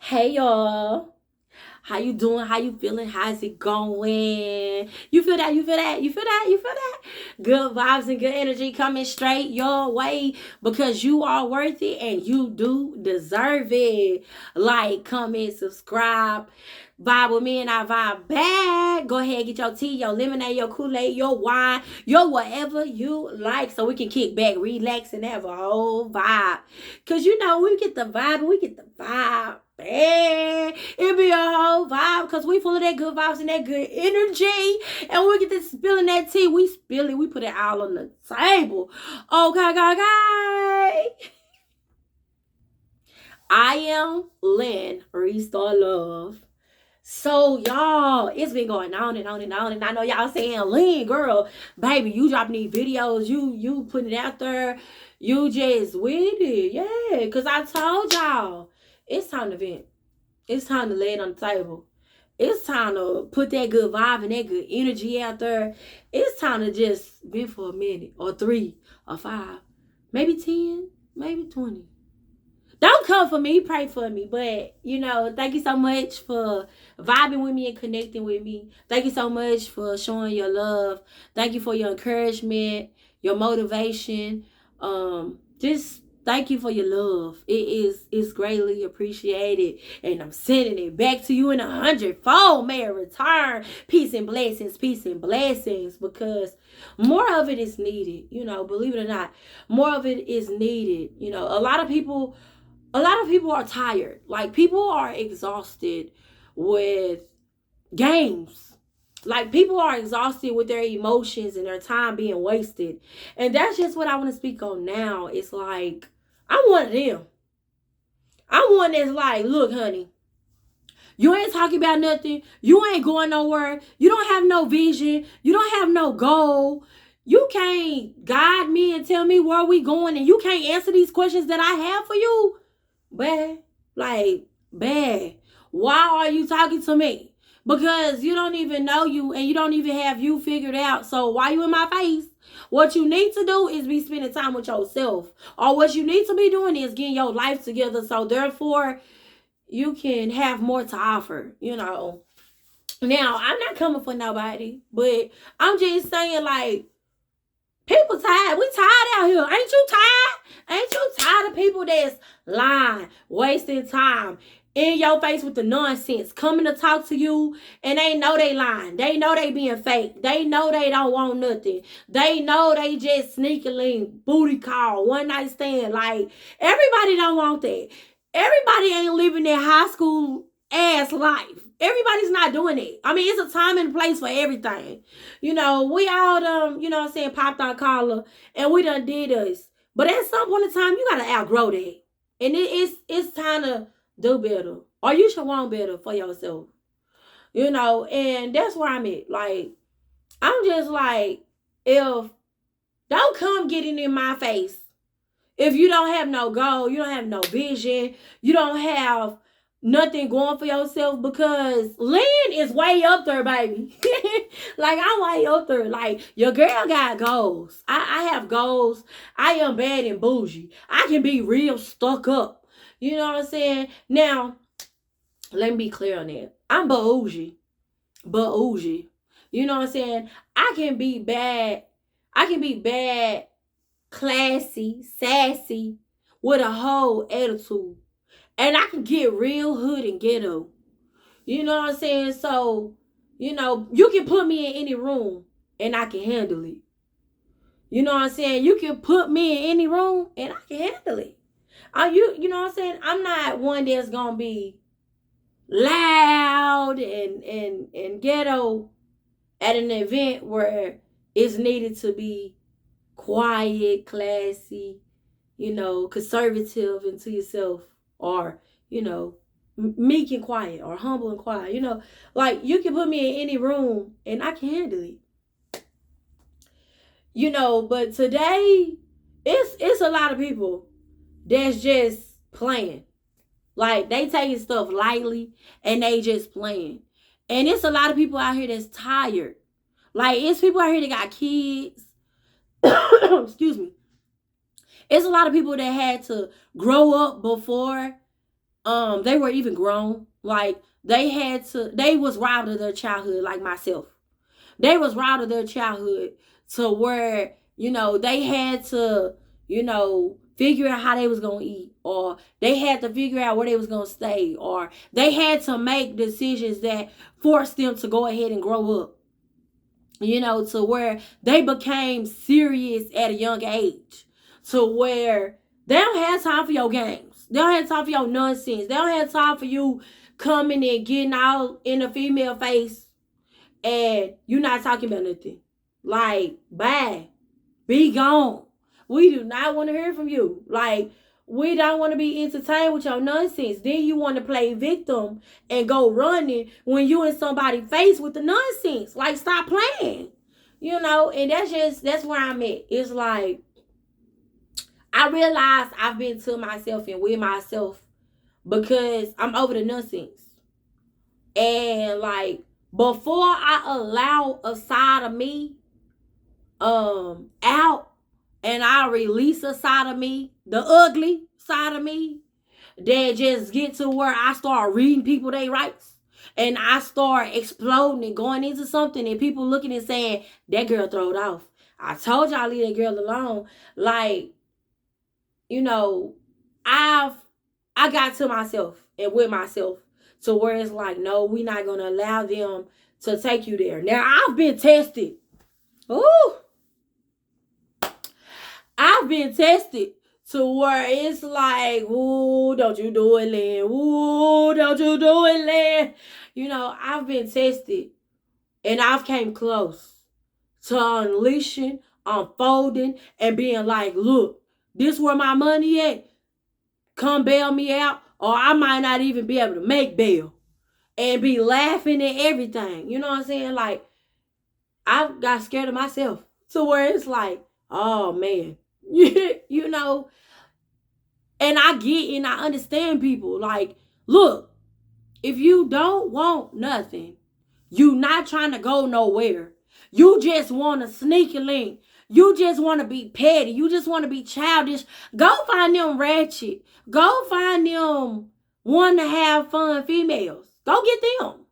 Hey y'all. How you doing? How you feeling? How's it going? You feel that? You feel that? You feel that? You feel that? Good vibes and good energy coming straight your way because you are worth it and you do deserve it. Like, comment, subscribe. Vibe with me and I vibe back. Go ahead, get your tea, your lemonade, your Kool-Aid, your wine, your whatever you like so we can kick back, relax, and have a whole vibe. Cause we get the vibe, we get the vibe. Man, it be a whole vibe because we full of that good vibes and that good energy. And we get this spilling that tea. We spill it. We put it all on the table. Okay, okay. I am Lynn, Restore Love. So y'all, it's been going on and on and on, and I know y'all saying, "Lynn, girl, baby, you dropping these videos, you putting it out there, you just with it, yeah." Cause I told y'all, it's time to vent. It's time to lay it on the table. It's time to put that good vibe and that good energy out there. It's time to just vent for a minute or three or five, maybe 10, maybe 20. Don't come for me, pray for me. But, thank you so much for vibing with me and connecting with me. Thank you so much for showing your love. Thank you for your encouragement, your motivation. Just thank you for your love. It's greatly appreciated. And I'm sending it back to you in 100-fold. May it return. Peace and blessings, peace and blessings. Because more of it is needed. Believe it or not, more of it is needed. A lot of people are tired. Like, people are exhausted with games. Like, people are exhausted with their emotions and their time being wasted. And that's just what I want to speak on now. It's like, I'm one of them. I'm one that's like, look, honey, you ain't talking about nothing. You ain't going nowhere. You don't have no vision. You don't have no goal. You can't guide me and tell me where we going, and you can't answer these questions that I have for you. Bad. Like, bad. Why are you talking to me? Because you don't even know you and you don't even have you figured out. So why you in my face? What you need to do is be spending time with yourself. Or what you need to be doing is getting your life together. So therefore, you can have more to offer, Now, I'm not coming for nobody, but I'm just saying, like, people tired. We tired out here. Ain't you tired? Ain't you tired of people that's lying, wasting time, in your face with the nonsense, coming to talk to you, and they know they lying. They know they being fake. They know they don't want nothing. They know they just sneakily booty call, one night stand. Like, everybody don't want that. Everybody ain't living their high school ass life. Everybody's not doing it. I mean, it's a time and place for everything. We all done, popped our collar and we done did us. But at some point in time, you gotta outgrow that. And it's time to do better. Or you should want better for yourself. And that's where I'm at. Like, I'm just like, if don't come getting in my face. If you don't have no goal, you don't have no vision, you don't have nothing going for yourself, because Lynn is way up there, baby. Like, I'm way up there. Like, your girl got goals. I have goals. I am bad and bougie. I can be real stuck up. You know what I'm saying? Now, let me be clear on that. I'm bougie. Bougie. You know what I'm saying? I can be bad. I can be bad, classy, sassy, with a whole attitude. And I can get real hood and ghetto. You know what I'm saying? So, you can put me in any room and I can handle it. You know what I'm saying? You can put me in any room and I can handle it. You know what I'm saying? I'm not one that's gonna be loud and ghetto at an event where it's needed to be quiet, classy, conservative and to yourself, or, meek and quiet, or humble and quiet. Like, you can put me in any room and I can handle it. But today, it's a lot of people that's just playing. Like, they taking stuff lightly and they just playing. And it's a lot of people out here that's tired. Like, it's people out here that got kids. Excuse me. It's a lot of people that had to grow up before they were even grown. Like they was robbed of their childhood, like myself. They was robbed of their childhood to where, they had to, figure out how they was going to eat, or they had to figure out where they was going to stay, or they had to make decisions that forced them to go ahead and grow up, to where they became serious at a young age, to where they don't have time for your games. They don't have time for your nonsense. They don't have time for you coming and getting out in a female face and you not talking about nothing. Like, bye. Be gone. We do not want to hear from you. Like, we don't want to be entertained with your nonsense. Then you want to play victim and go running when you in somebody's face with the nonsense. Like, stop playing. And that's where I'm at. It's like, I realize I've been to myself and with myself because I'm over the nonsense. And like, before I allow a side of me out, and I release a side of me, the ugly side of me, that just get to where I start reading people their rights, and I start exploding and going into something, and people looking and saying, that girl throwed off. I told y'all leave that girl alone. Like, I got to myself and with myself to where it's like, no, we're not going to allow them to take you there. Now, I've been tested. Ooh. I've been tested to where it's like, ooh, don't you do it, Lynn. Ooh, don't you do it, Lynn. I've been tested and I've came close to unleashing, unfolding, and being like, look, this where my money at. Come bail me out, or I might not even be able to make bail and be laughing at everything. You know what I'm saying? Like, I got scared of myself to where it's like, oh man, and I get and I understand people. Like, look, if you don't want nothing, you not trying to go nowhere. You just want to sneak a link. You just want to be petty. You just want to be childish. Go find them ratchet. Go find them want to have fun females. Go get them.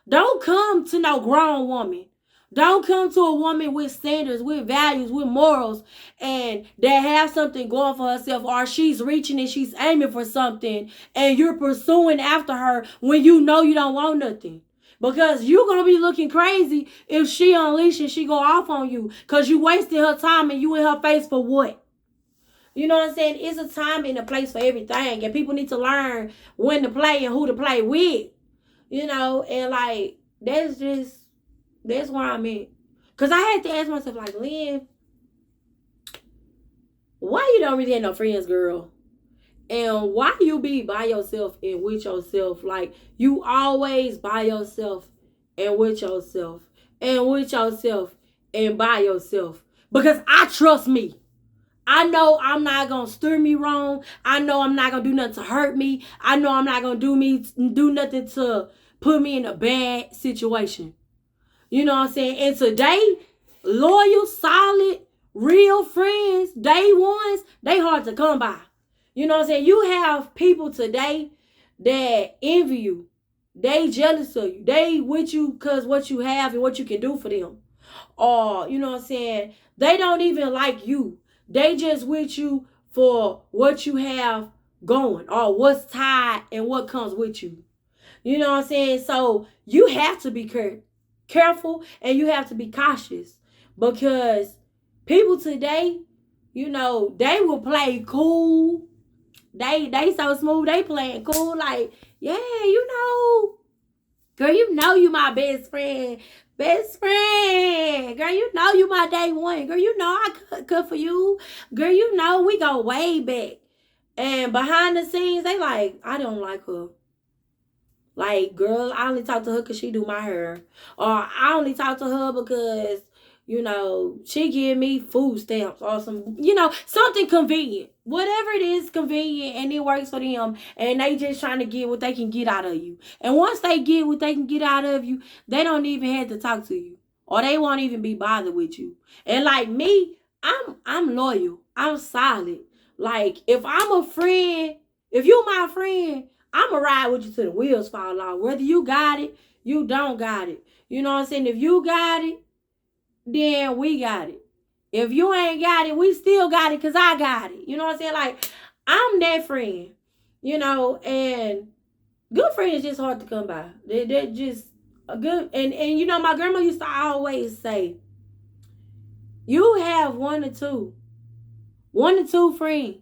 Don't come to no grown woman. Don't come to a woman with standards, with values, with morals, and that have something going for herself, or she's reaching and she's aiming for something, and you're pursuing after her when you know you don't want nothing. Because you're going to be looking crazy if she unleashes and she go off on you. Because you wasted her time and you in her face for what? You know what I'm saying? It's a time and a place for everything. And people need to learn when to play and who to play with. And like, that's where I'm at. Because I had to ask myself, like, Lynn, why you don't really have no friends, girl? And why you be by yourself and with yourself? Like, you always by yourself and with yourself and with yourself and by yourself. Because I trust me. I know I'm not going to steer me wrong. I know I'm not going to do nothing to hurt me. I know I'm not going to do nothing to put me in a bad situation. You know what I'm saying? And today, loyal, solid, real friends, day ones, they hard to come by. You know what I'm saying? You have people today that envy you. They jealous of you. They with you because what you have and what you can do for them. Or, you know what I'm saying? They don't even like you. They just with you for what you have going or what's tied and what comes with you. You know what I'm saying? So you have to be careful and you have to be cautious because people today, they will play cool. They so smooth. They playing cool. Like, yeah, girl, you my best friend. Best friend. Girl, you my day one. Girl, I cook for you. Girl, we go way back. And behind the scenes, they like, I don't like her. Like, girl, I only talk to her because she do my hair. Or I only talk to her because, she give me food stamps or something convenient. Whatever it is convenient and it works for them. And they just trying to get what they can get out of you. And once they get what they can get out of you, they don't even have to talk to you. Or they won't even be bothered with you. And like me, I'm loyal. I'm solid. Like, if I'm a friend, if you my friend, I'ma ride with you till the wheels fall off. Whether you got it, you don't got it. You know what I'm saying? If you got it, then we got it. If you ain't got it, we still got it because I got it. You know what I'm saying? Like, I'm that friend, you know, and good friends just hard to come by. They're just a good, and you know, my grandma used to always say, you have one or two friends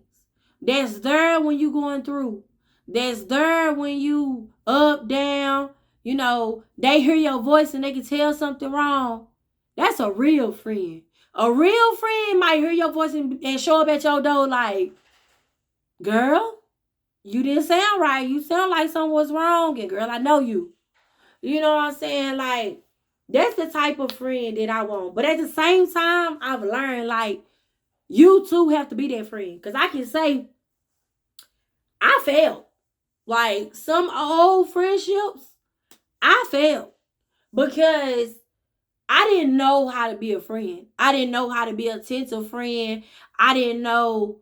that's there when you going through, that's there when you up, down, you know, they hear your voice and they can tell something wrong. That's a real friend. A real friend might hear your voice and show up at your door like, girl, you didn't sound right. You sound like something was wrong. And girl, I know you. You know what I'm saying? Like, that's the type of friend that I want. But at the same time, I've learned, like, you too have to be that friend. Because I can say, I failed. Like, some old friendships, I failed. Because I didn't know how to be a friend. I didn't know how to be a attentive friend. I didn't know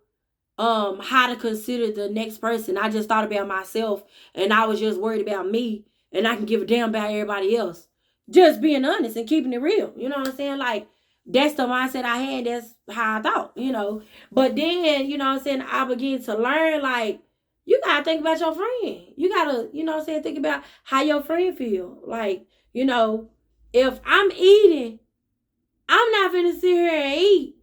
how to consider the next person. I just thought about myself, and I was just worried about me, and I can give a damn about everybody else. Just being honest and keeping it real. You know what I'm saying? Like, that's the mindset I had. That's how I thought, you know. But then, you know what I'm saying, I began to learn, like, you gotta think about your friend. You gotta, you know what I'm saying, think about how your friend feel. Like, you know, if I'm eating, I'm not finna sit here and eat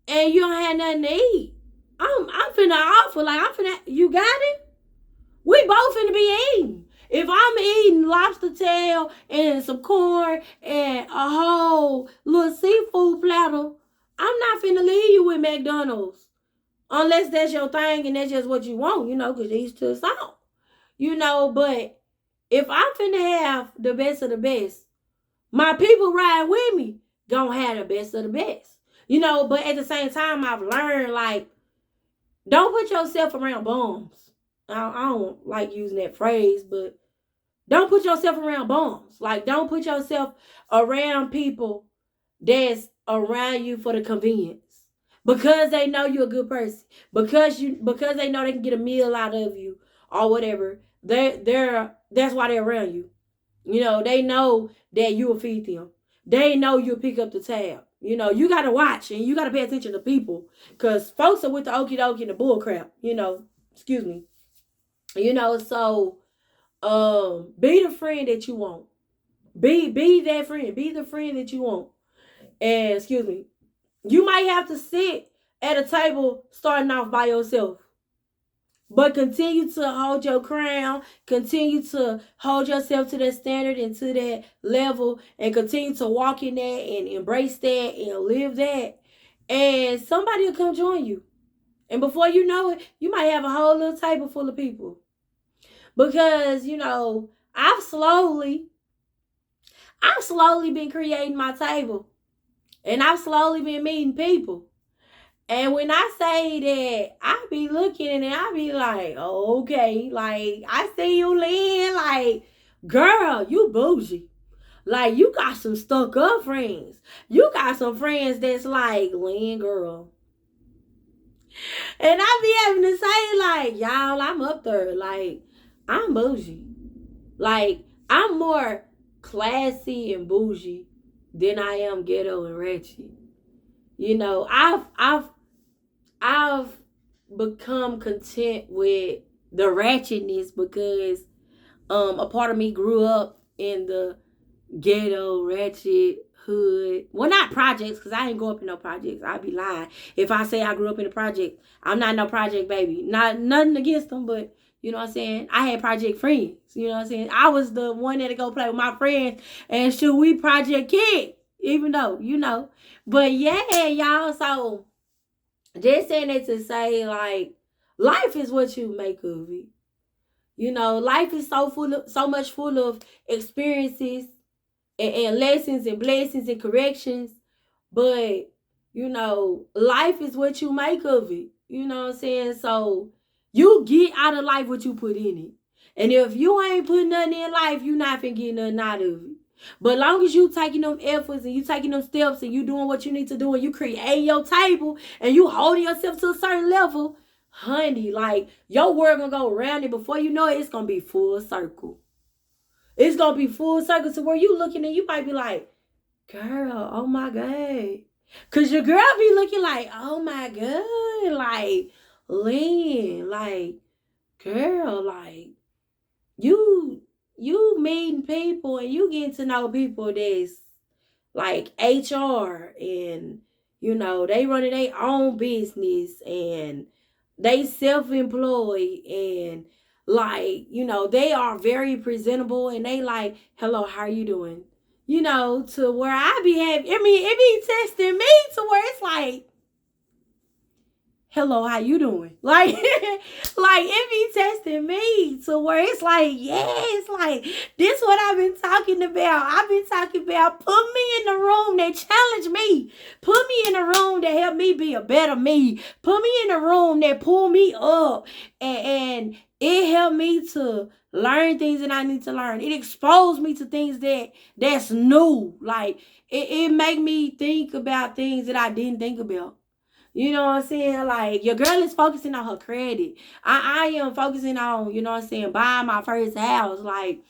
and you don't have nothing to eat. I'm finna offer, like, I'm finna, you got it? We both finna be eating. If I'm eating lobster tail and some corn and a whole little seafood platter, I'm not finna leave you with McDonald's. Unless that's your thing and that's just what you want, you know, because these two salt. You know, but if I'm finna have the best of the best, my people riding with me gonna have the best of the best. You know, but at the same time, I've learned, like, don't put yourself around bums. I don't like using that phrase, but don't put yourself around bums. Like, don't put yourself around people that's around you for the convenience. Because they know you're a good person. Because they know they can get a meal out of you or whatever. That's why they're around you. You know, they know that you will feed them. They know you'll pick up the tab. You know, you got to watch and you got to pay attention to people. Because folks are with the okie dokie and the bull crap. You know, excuse me. You know, so be the friend that you want. Be that friend. Be the friend that you want. And, excuse me, you might have to sit at a table starting off by yourself. But continue to hold your crown, continue to hold yourself to that standard and to that level, and continue to walk in that and embrace that and live that. And somebody will come join you. And before you know it, you might have a whole little table full of people. Because, you know, I've slowly been creating my table. And I've slowly been meeting people. And when I say that, I be looking and I be like, oh, okay, like, I see you, Lynn, like, girl, you bougie. Like, you got some stuck up friends. You got some friends that's like, Lynn, girl. And I be having to say, like, y'all, I'm up there. Like, I'm bougie. Like, I'm more classy and bougie than I am ghetto and ratchet. You know, I've become content with the ratchetness because a part of me grew up in the ghetto, ratchet, hood. Well, not projects, because I didn't grow up in no projects. I'd be lying if I say I grew up in a project. I'm not no project baby. Nothing against them, but you know what I'm saying? I had project friends. You know what I'm saying? I was the one that would go play with my friends and shoot, we project kids. Even though, you know. But yeah, y'all, so just saying it to say, like, life is what you make of it. You know, life is so much full of experiences and lessons and blessings and corrections. But, you know, life is what you make of it. You know what I'm saying? So you get out of life what you put in it. And if you ain't putting nothing in life, you not finna get nothing out of it. But long as you taking them efforts and you taking them steps and you doing what you need to do and you create your table and you holding yourself to a certain level, honey, like your world gonna go around it. Before you know it, it's gonna be full circle. It's gonna be full circle to where you looking and you might be like, girl, oh my God. Cause your girl be looking like, oh my God, like, Lynn, like, girl, like, you meeting people and you getting to know people that's like HR and they running their own business and they self-employed and like, they are very presentable and they like, hello, how are you doing? To where I be having, I mean, it be testing me to where it's like, hello, how you doing? Like, like it be testing me to where it's like, yes, like this what I've been talking about. I've been talking about put me in the room that challenge me. Put me in the room that help me be a better me. Put me in the room that pull me up and it helped me to learn things that I need to learn. It exposed me to things that's new. Like it make me think about things that I didn't think about. You know what I'm saying? Like, your girl is focusing on her credit. I am focusing on, buying my first house. Like,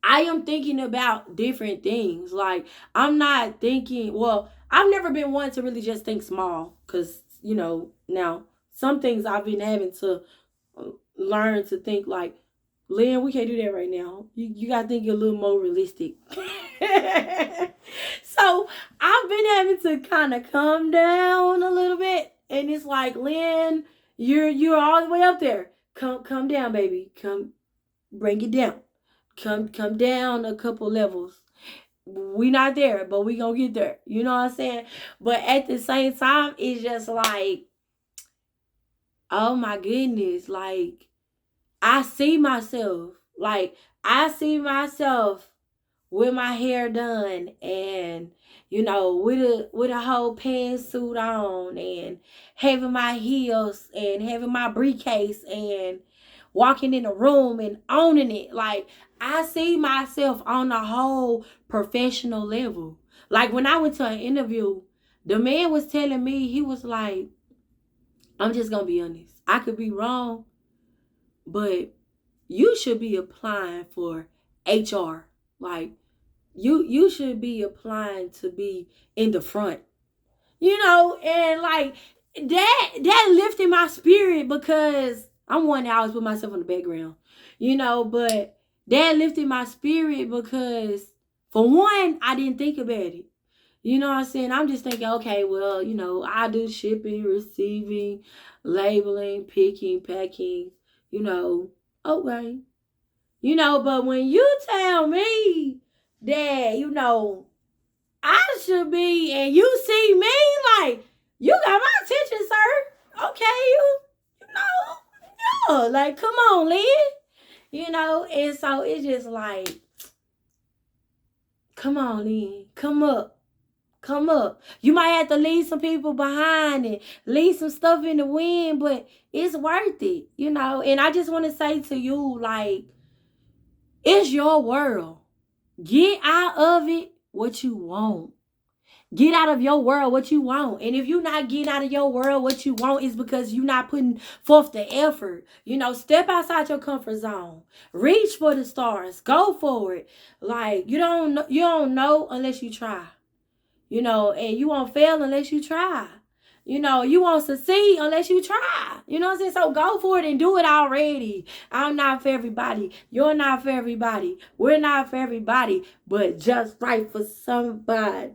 I am thinking about different things. Like, I'm not thinking, well, I've never been one to really just think small. Because, now, some things I've been having to learn to think like, Lynn, we can't do that right now. You got to think a little more realistic. So I've been having to kind of calm down a little bit. And it's like, Lynn, you're all the way up there. Come down, baby. Come bring it down. Come down a couple levels. We not there, but we gonna get there. You know what I'm saying? But at the same time, it's just like, oh my goodness, like I see myself with my hair done and with a whole pantsuit on and having my heels and having my briefcase and walking in a room and owning it. Like I see myself on a whole professional level. Like when I went to an interview, the man was telling me, he was like, I'm just gonna be honest, I could be wrong, but you should be applying for HR. Like you should be applying to be in the front. And like that lifted my spirit because I'm one that always put myself in the background. But that lifted my spirit because for one, I didn't think about it. You know what I'm saying? I'm just thinking, okay, well, I do shipping, receiving, labeling, picking, packing, okay. But when you tell me that, I should be, and you see me, like, you got my attention, sir. Okay, yeah, like, come on, Lynn. And so it's just like, come on, Lynn, come up. Come up. You might have to leave some people behind and leave some stuff in the wind, but it's worth it, And I just want to say to you, like, it's your world. Get out of it what you want. Get out of your world what you want. And if you're not getting out of your world what you want, it's because you're not putting forth the effort. Step outside your comfort zone. Reach for the stars. Go for it. Like, you don't know unless you try. And you won't fail unless you try. You won't succeed unless you try. You know what I'm saying? So go for it and do it already. I'm not for everybody. You're not for everybody. We're not for everybody. But just right for somebody.